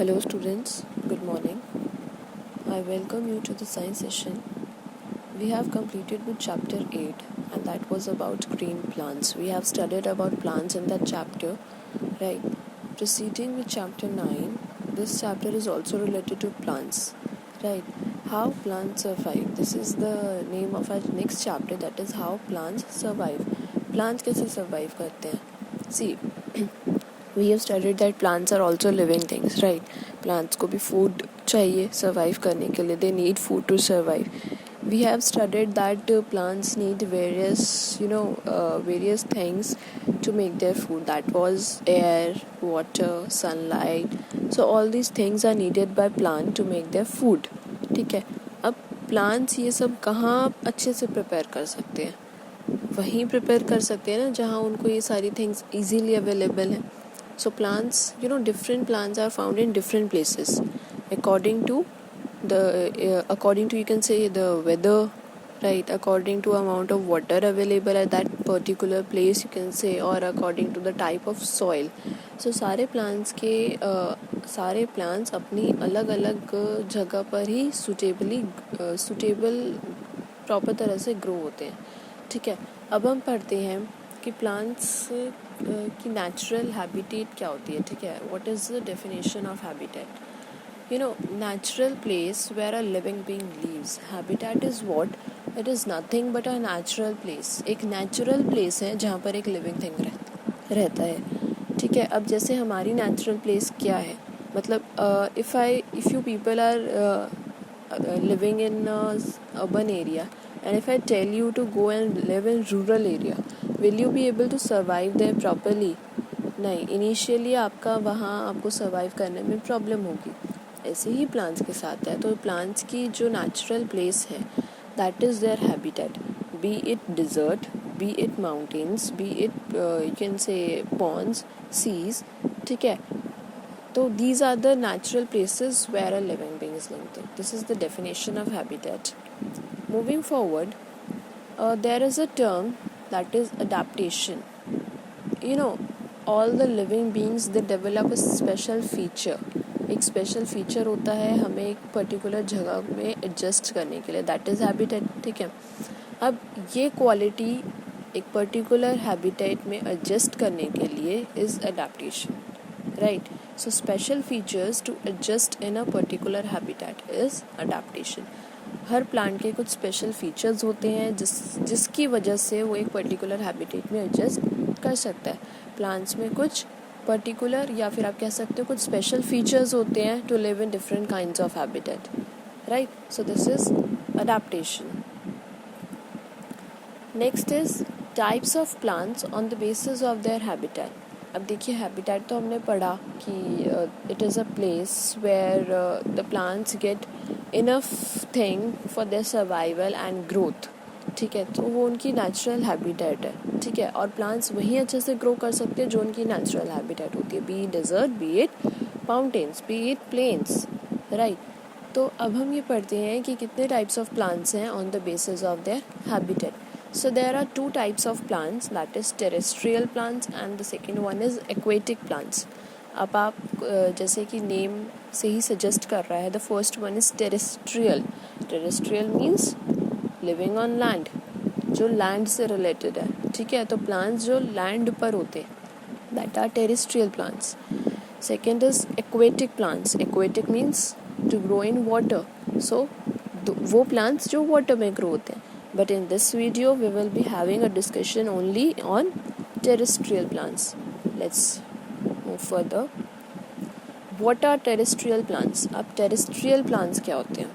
Hello students, good morning. I welcome you to the science session. We have completed with chapter 8 and that was about green plants. We have studied about plants in that chapter, right? Proceeding with chapter 9, this chapter is also related to plants, right? How plants survive. This is the name of our next chapter, that is how plants survive. Plants कैसे survive करते हैं? See, we have studied that plants are also living things, right? Plants को भी food चाहिए survive करने के लिए. They need food to survive. We have studied that plants need various things to make their food. That was air, water, sunlight. So all these things are needed by plant to make their food. ठीक है. अब plants ये सब कहाँ अच्छे से prepare कर सकते हैं? वहीं prepare कर सकते हैं ना जहाँ उनको ये सारी things easily available हैं. So plants, different plants are found in different places according to you can say the weather, right? According to amount of water available at that particular place, you can say, or according to the type of soil. So सारे plants अपनी अलग अलग जगह पर ही suitable proper तरह से grow होते हैं. ठीक है. अब हम पढ़ते हैं कि प्लांट्स की नेचुरल हैबिटेट क्या होती है. ठीक है. What is the definition of habitat? Natural place where a living being lives. Habitat is what? It is nothing but a natural place. एक natural place है जहाँ पर एक living thing रहता है. ठीक है. अब जैसे हमारी natural place क्या है? मतलब if you people are living in urban area and if I tell you to go and live in rural area, will you be able to survive there properly? नहीं. Initially आपको survive करने में problem होगी. ऐसे ही plants के साथ है. तो प्लांट्स की जो नेचुरल प्लेस है that is their habitat, be it desert, be it mountains, be it you can say ponds, seas. ठीक है. तो these are the natural places where a living being is living. This is the definition of habitat. Moving forward, there is a term that is adaptation. All the living beings they develop a special feature. एक special feature होता है हमें एक particular जगह में adjust करने के लिए, दैट इज़ हैबिटेट. ठीक है. अब ये क्वालिटी एक पर्टिकुलर हैबिटेट में एडजस्ट करने के लिए is adaptation, right? So special features to adjust in a particular habitat is adaptation. हर प्लांट के कुछ स्पेशल फीचर्स होते हैं जिसकी वजह से वो एक पर्टिकुलर हैबिटेट में एडजस्ट कर सकता है. प्लांट्स में कुछ पर्टिकुलर या फिर आप कह सकते हो कुछ स्पेशल फीचर्स होते हैं to live in different kinds of habitat, right? So this is adaptation. Next is types of plants on the basis of their habitat. अब देखिए, हैबिटेट तो हमने पढ़ा कि it is a place where the plants get enough thing for their survival and growth. ठीक है. तो वो उनकी नेचुरल हैबिटेट है. ठीक है. और प्लांट्स वहीं अच्छे से ग्रो कर सकते हैं जो उनकी नेचुरल हैबिटेट होती है, be it desert, be it mountains, be it plains, right? तो अब हम ये पढ़ते हैं कि कितने टाइप्स ऑफ प्लांट्स हैं on the basis of their habitat. So there are two types of plants, that is terrestrial plants and the second one is aquatic plants. अब आप जैसे कि नेम से ही सजेस्ट कर रहा है, the first one is terrestrial. Terrestrial means living on land, जो land से रिलेटेड है. ठीक है. तो प्लांट्स जो लैंड पर होते हैं that are terrestrial plants. Second is aquatic plants. Aquatic means to grow in water. So वो प्लांट्स जो वाटर में ग्रो होते हैं. But in this video we will be having a discussion only on terrestrial plants. Let's move further. What are terrestrial plants? अब terrestrial plants क्या होते हैं?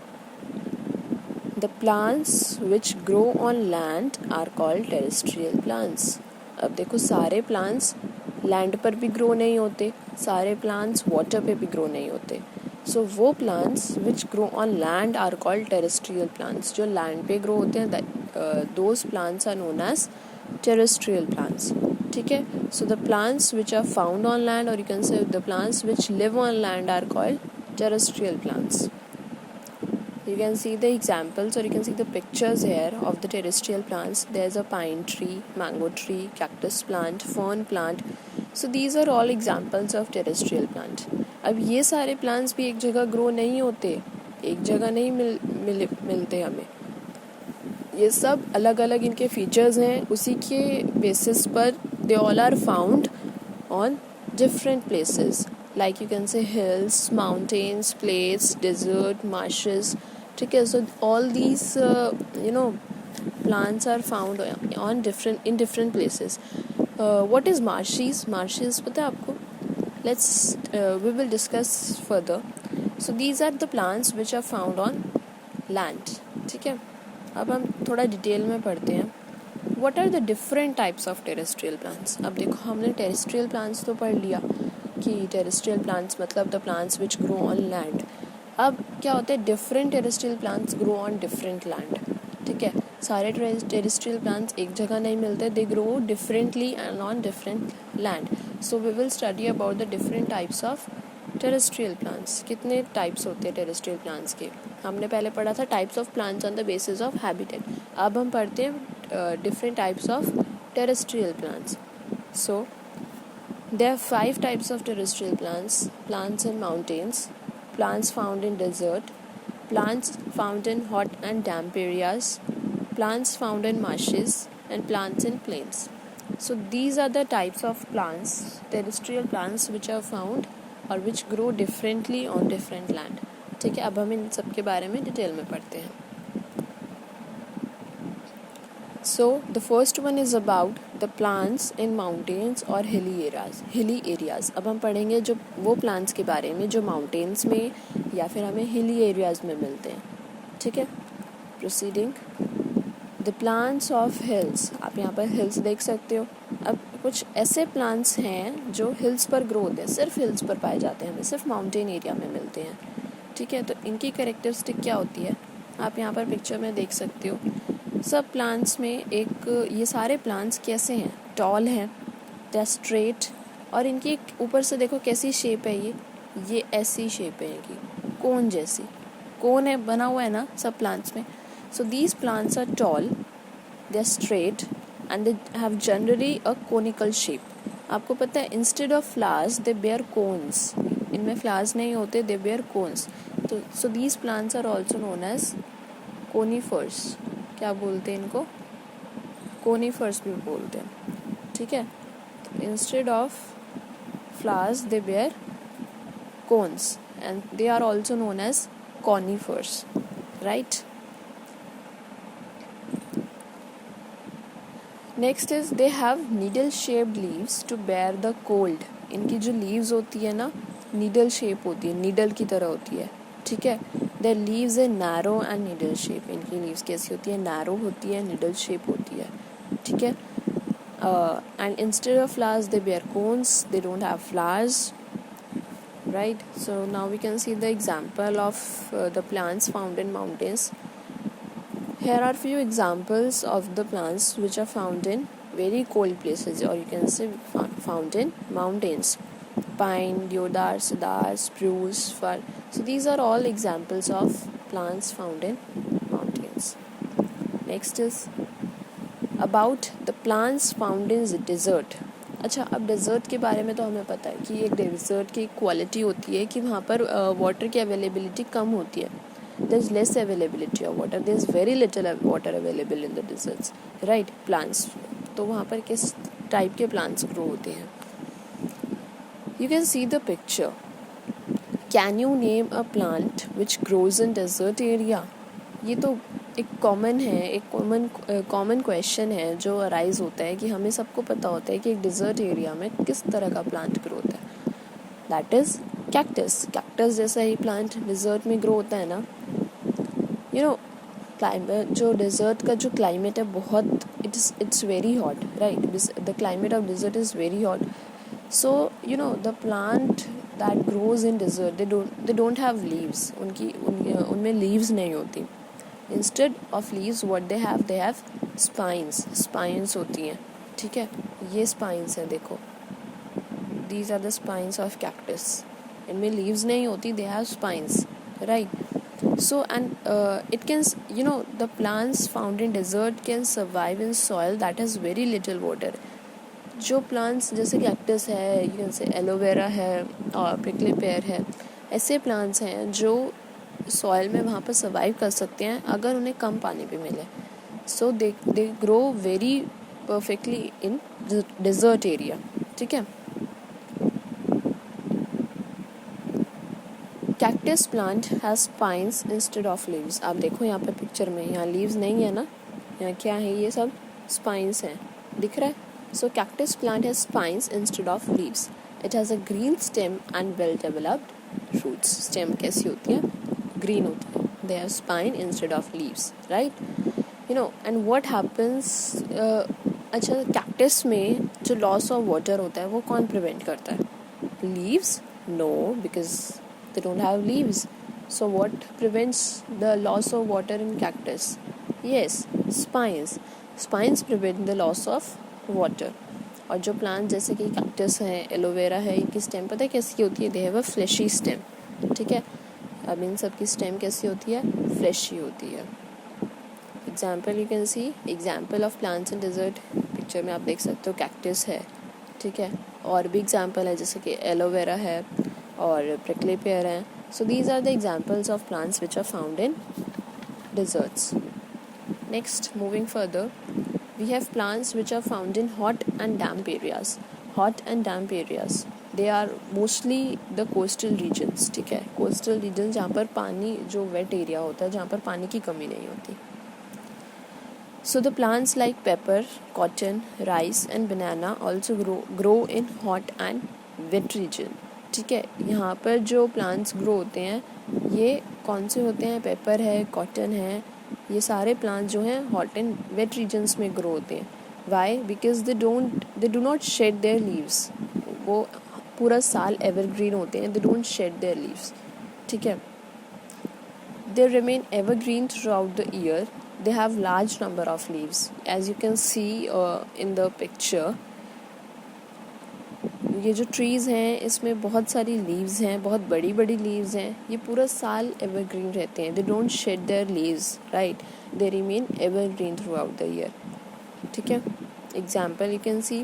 The plants which grow on land are called terrestrial plants. अब देखो, सारे plants land पर भी grow नहीं होते, सारे plants water पे भी grow नहीं होते. So वो plants which grow on land are called terrestrial plants. जो land पे grow होते हैं those plants are known as terrestrial plants. ठीक है. So the plants which are found on land, or you can say the plants which live on land, are called terrestrial plants. You can see the examples, or you can see the pictures here of the terrestrial plants. There's a pine tree, mango tree, cactus plant, fern plant. So these are all examples of terrestrial plant. अब ये सारे plants भी एक जगह grow नहीं होते, एक जगह नहीं मिलते हमें, ये सब अलग अलग इनके फीचर्स हैं, उसी के बेसिस पर they all are found on different places, like you can say hills, mountains, plates, desert, marshes. ठीक है, so all these plants are found on different places. What is marshes? Marshes पता है आपको? We will discuss further. So these are the plants which are found on land. ठीक है, अब हम थोड़ा डिटेल में पढ़ते हैं. What are the different types of terrestrial plants? अब देखो, हमने terrestrial plants तो पढ़ लिया कि terrestrial plants मतलब the plants which grow on land. अब क्या होता है, different terrestrial plants grow on different land. ठीक है, सारे terrestrial plants एक जगह नहीं मिलते, they grow differently and on different land. So we will study about the different types of terrestrial plants. कितने types होते हैं terrestrial plants के? हमने पहले पढ़ा था types of plants on the basis of habitat. अब हम पढ़ते हैं different types of terrestrial plants. So there are 5 types of terrestrial plants. Plants in mountains, plants found in desert, plants found in hot and damp areas, plants found in marshes, and plants in plains. So these are the types of plants, terrestrial plants, which are found or which grow differently on different land. ठीक है, अब हम इन सब के बारे में detail में पढ़ते हैं. So the first one is about the plants in mountains or hilly areas. अब हम पढ़ेंगे जो वो plants के बारे में जो mountains में या फिर हमें hilly areas में मिलते हैं. ठीक है, proceeding. The plants of hills. आप यहाँ पर hills देख सकते हो. अब कुछ ऐसे plants हैं जो hills पर grow होते हैं, सिर्फ hills पर पाए जाते हैं, हमें सिर्फ mountain area में मिलते हैं. ठीक है, तो इनकी characteristic क्या होती है, आप यहाँ पर पिक्चर में देख सकते हो. सब प्लांट्स में एक, ये सारे प्लांट्स कैसे हैं, टॉल हैं, दे आर स्ट्रेट, और इनकी ऊपर से देखो कैसी शेप है, ये ऐसी शेप है इनकी, कोन जैसी, कोन है बना हुआ है ना सब प्लांट्स में. So these plants are tall, they are straight and they have generally a conical shape. आपको पता है, instead of flowers they bear cones, इनमें फ्लावर्स नहीं होते, दे बेयर कोन्स. तो so these plants are also known as conifers. क्या बोलते हैं इनको, कोनीफर्स भी बोलते हैं. ठीक है, instead of flowers they bear cones and they are also known as conifers, right. Next is they have needle shaped leaves to bear the cold. इनकी जो लीव्स होती है ना, नीडल शेप होती है, नीडल की तरह होती है. ठीक है, their leaves are narrow and needle shape. इनकी leaves कैसी होती है, narrow होती है, needle shape होती है. ठीक है, and instead of flowers they bear cones, they don't have flowers, right. So now we can see the example of the plants found in mountains. Here are few examples of the plants which are found in very cold places, or you can say found in mountains. Pine, deodar, cedar, spruce, fir. So these are all examples of plants found in mountains. Next is about the plants found in the desert. अच्छा, अब desert के बारे में तो हमें पता है कि एक डेजर्ट की क्वालिटी होती है कि वहाँ पर वाटर की अवेलेबिलिटी कम होती है. there is less availability of water, there is very little water available in the deserts, right. Plants, तो वहाँ पर किस टाइप के प्लांट्स ग्रो होते हैं. You can see the picture. Can you name a plant which grows in desert area? ये तो एक कॉमन है, एक कॉमन क्वेश्चन है जो अराइज होता है कि हमें सबको पता होता है कि एक डिज़र्ट एरिया में किस तरह का प्लांट ग्रो होता है. That is cactus. कैक्टस जैसा ही प्लांट डिज़र्ट में ग्रो होता है ना. क्लाइमेट, जो डिज़र्ट का जो क्लाइमेट है बहुत, it's very hot, right. The climate of desert is very hot. So the plant that grows in desert, they don't have leaves. उनमें leaves नहीं होती. Instead of leaves, what they have spines होती हैं. ठीक है, ये spines हैं, देखो. These are the spines of cactus. इनमें leaves नहीं होती, they have spines, right. So and it can, the plants found in desert can survive in soil that has very little water. जो प्लांट्स जैसे cactus है, you can से aloe vera है और prickly pair है, ऐसे प्लांट्स हैं जो सॉइल में वहाँ पर सर्वाइव कर सकते हैं अगर उन्हें कम पानी भी मिले. So they grow very perfectly in desert area. ठीक है. Cactus plant has spines instead of leaves. आप देखो यहाँ पर पिक्चर में, यहाँ लीव्स नहीं है ना, यहाँ क्या है, ये सब स्पाइन्स हैं, दिख रहा है. So cactus plant has spines instead of leaves. It has a green stem and well developed roots. Stem कैसी होती है, ग्रीन होती है. They have spine instead of leaves, right. You know, and what happens. अच्छा, cactus में जो loss of water होता है वो कौन प्रिवेंट करता है? Leaves? No, because they don't have leaves. So what prevents the loss of water in cactus? Yes, spines. Spines prevent the loss of water. और जो प्लांट जैसे कि कैक्टस है, एलोवेरा है, इनकी स्टेम पता है कैसी होती है? They have a fleshy stem. ठीक है. अब इन सब की स्टेम कैसी होती है? फ्लैशी होती है. Example you can see, example of plants in desert. Picture में आप देख सकते हो कैक्टस है. ठीक है. और भी एग्जाम्पल है जैसे कि एलोवेरा है और prickly pear हैं. So these are the examples of plants which are found in deserts. Next, moving further, we have plants which are found in hot and damp areas. Hot and damp areas, they are mostly the coastal regions. ठीक है. coastal regions जहाँ पर पानी, जो wet area होता है, जहाँ पर पानी की कमी नहीं होती. So the plants like pepper, cotton, rice and banana also grow in hot and wet region. ठीक है. यहाँ पर जो प्लांट्स ग्रो होते हैं ये कौन से होते हैं? पेपर है, कॉटन है, ये सारे प्लांट्स जो हैं हॉट एंड वेट रीजन्स में ग्रो होते हैं. Why? Because they do not shed their leaves. वो पूरा साल एवरग्रीन होते हैं. They don't shed their leaves. ठीक है. They remain evergreen throughout the year. They have large number of leaves. As you can see in the picture, ये जो trees हैं इसमें बहुत सारी लीव्स हैं, बहुत बड़ी बड़ी लीव्स हैं. ये पूरा साल एवरग्रीन रहते हैं. They don't shed their leaves, right. They remain evergreen throughout the year. ठीक है. Example you can see,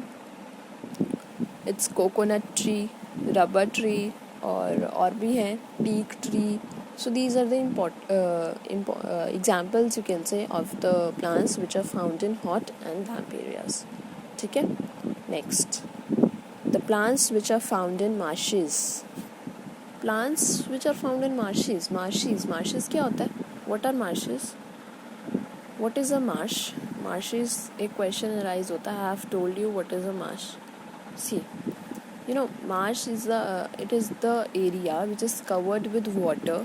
it's coconut tree, rubber tree और भी हैं, teak tree. So these are the examples you can say of the plants which are found in hot and damp areas. ठीक है. Next, the plants which are found in marshes. Plants which are found in marshes. Marshes क्या होता है? What are marshes? What is a marsh? Marshes, एक question arise होता है. I have told you what is a marsh. See, you know, marsh is it is the area which is covered with water.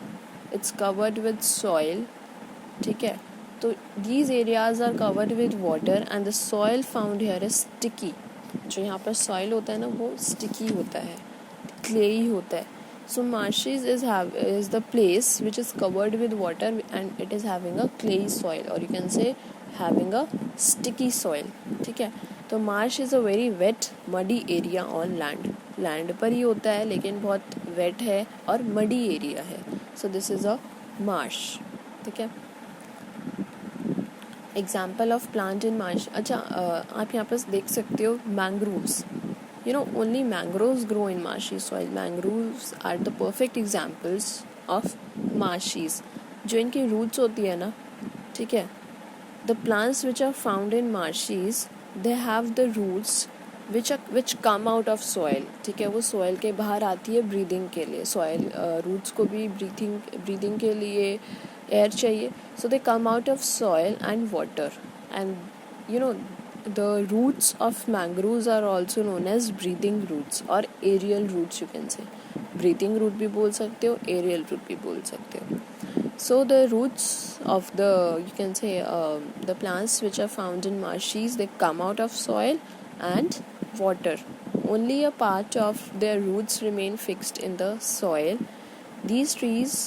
It's covered with soil. ठीक है. तो these areas are covered with water and the soil found here is sticky. जो यहाँ पर soil होता है ना वो स्टिकी होता है, क्लेई होता है. So marshes is the place which is covered with water and it is having a clay soil और you can say having a sticky soil. ठीक है. तो marsh is a very wet muddy area on land. Land पर ही होता है लेकिन बहुत वेट है और मडी एरिया है. So this is a marsh. ठीक है. Example of plant in marsh. अच्छा, आप यहाँ पर देख सकते हो mangroves. You know, only mangroves grow in marshy soil. Mangroves are the perfect examples of marshes. जो इनकी रूट्स होती है ना, ठीक है, the plants which are found in marshes they have the roots which come out of soil. ठीक है. वो सॉइल के बाहर आती है ब्रीदिंग के लिए. सॉइल रूट्स को भी ब्रीदिंग के लिए एयर चाहिए. So they come out of soil and water, and you know the roots of mangroves are also known as breathing roots or aerial roots. You can say breathing root भी बोल सकते हो, aerial root भी बोल सकते हो. So the roots of the, you can say, the plants which are found in marshes, they come out of soil and water. Only a part of their roots remain fixed in the soil. These trees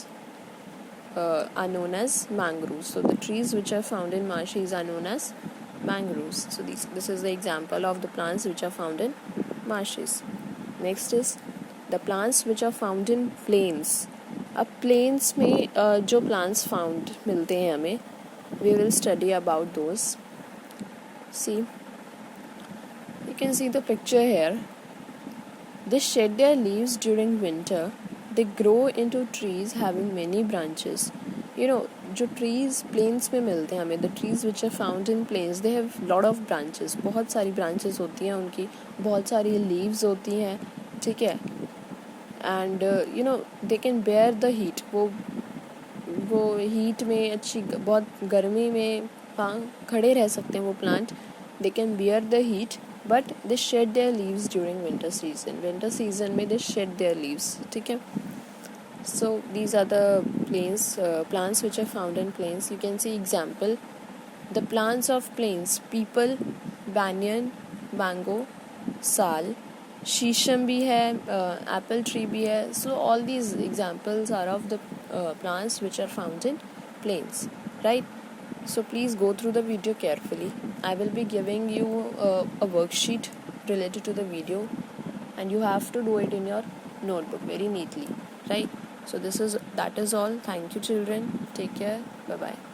are known as mangroves. So the trees which are found in marshes are known as mangroves. So this is the example of the plants which are found in marshes. Next is the plants which are found in plains. अब plains में जो plants found मिलते हैं हमें, we will study about those. See, you can see the picture here. They shed their leaves during winter. They grow into trees having many branches. जो trees plains में मिलते हैं हमें, the trees which are found in plains, they have lot of branches. बहुत सारी branches होती हैं उनकी, बहुत सारी leaves होती हैं, ठीक है. And they can bear the heat. वो heat में अच्छी बहुत गर्मी में खड़े रह सकते हैं वो plant. They can bear the heat, but they shed their leaves during winter season. Winter season में they shed their leaves, ठीक है. So these are the plants which are found in plains. You can see example, the plants of plains: peepal, banyan, mango, sal, शीशम भी है, apple tree भी है. So all these examples are of the plants which are found in plains, right? So please go through the video carefully. I will be giving you a worksheet related to the video, and you have to do it in your notebook very neatly, right? So that is all. Thank you, children. Take care. Bye bye.